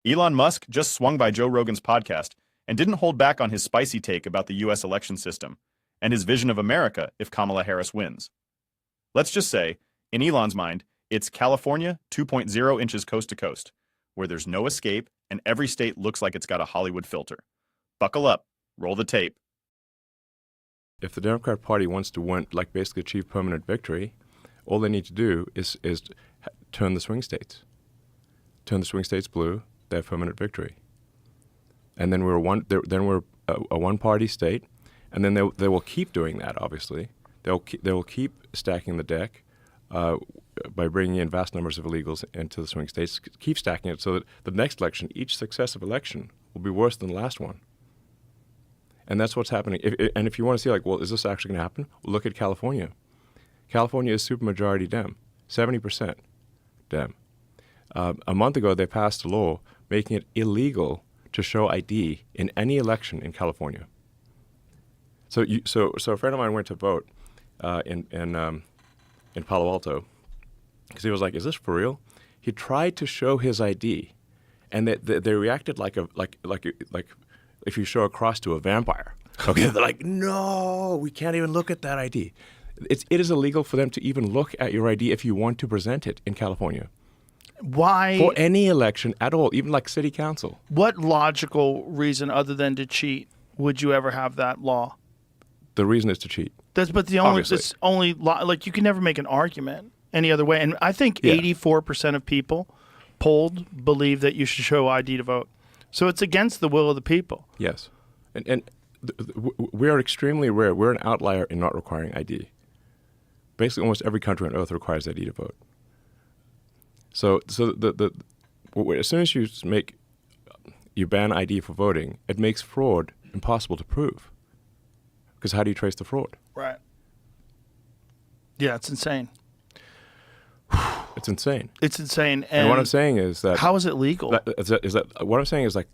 Elon Musk just swung by Joe Rogan's podcast and didn't hold back on his spicy take about the US election system and his vision of America if Kamala Harris wins. Let's just say, in Elon's mind, it's California 2.0 inches coast to coast, where there's no escape and every state looks like it's got a Hollywood filter. Buckle up, roll the tape. If the Democrat Party wants to win, like basically achieve permanent victory, all they need to do is turn the swing states. Turn the swing states blue, they have permanent victory. And then we're a one-party state, and then they will keep doing that. Obviously, they will keep stacking the deck by bringing in vast numbers of illegals into the swing states. Keep stacking it so that the next election, each successive election, will be worse than the last one. And that's what's happening. If you want to see, like, well, is this actually going to happen? Well, look at California. California is supermajority Dem, 70% Dem. A month ago, they passed a law making it illegal to show ID in any election in California. So a friend of mine went to vote in Palo Alto because he was like, "Is this for real?" He tried to show his ID, and they reacted like if you show a cross to a vampire. Okay, they're like, "No, we can't even look at that ID." It is illegal for them to even look at your ID if you want to present it in California. Why? For any election at all, even like city council. What logical reason other than to cheat would you ever have that law? The reason is to cheat. Like, you can never make an argument any other way. And I think 84% of people polled believe that you should show ID to vote. So it's against the will of the people. Yes. And we are extremely rare. We're an outlier in not requiring ID. Basically, almost every country on earth requires ID to vote. So as soon as you ban ID for voting, it makes fraud impossible to prove. Because how do you trace the fraud? Right. Yeah, it's insane. It's insane. It's insane. And what I'm saying is that... How is it legal? What I'm saying is, like,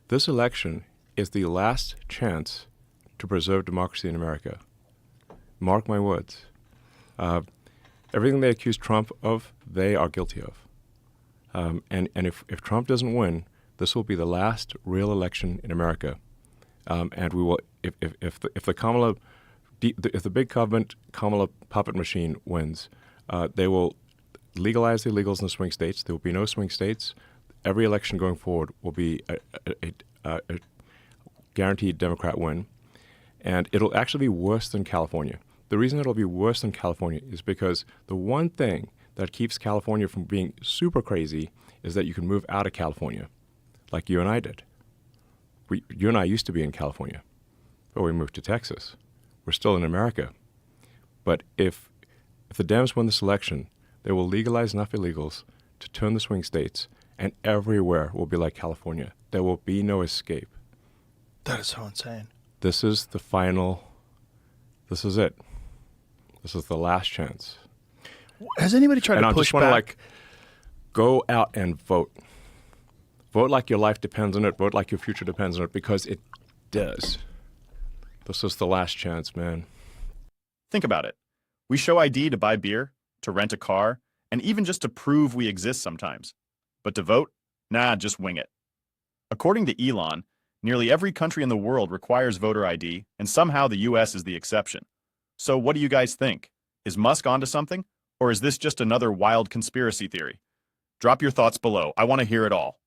this election is the last chance to preserve democracy in America. Mark my words. Everything they accuse Trump of, they are guilty of. And if Trump doesn't win, this will be the last real election in America. And we will, if the big government Kamala puppet machine wins, they will legalize the illegals in the swing states. There will be no swing states. Every election going forward will be a guaranteed Democrat win, and it'll actually be worse than California. The reason it'll be worse than California is because the one thing that keeps California from being super crazy is that you can move out of California, like you and I did. You and I used to be in California, but we moved to Texas. We're still in America. But if the Dems win this election, they will legalize enough illegals to turn the swing states, and everywhere will be like California. There will be no escape. That is so insane. This is the final. This is it. This is the last chance. Has anybody tried to push back? And I just want to, go out and vote. Vote like your life depends on it. Vote like your future depends on it, because it does. This is the last chance, man. Think about it. We show ID to buy beer, to rent a car, and even just to prove we exist sometimes. But to vote? Nah, just wing it. According to Elon, nearly every country in the world requires voter ID, and somehow the US is the exception. So what do you guys think? Is Musk onto something? Or is this just another wild conspiracy theory? Drop your thoughts below. I want to hear it all.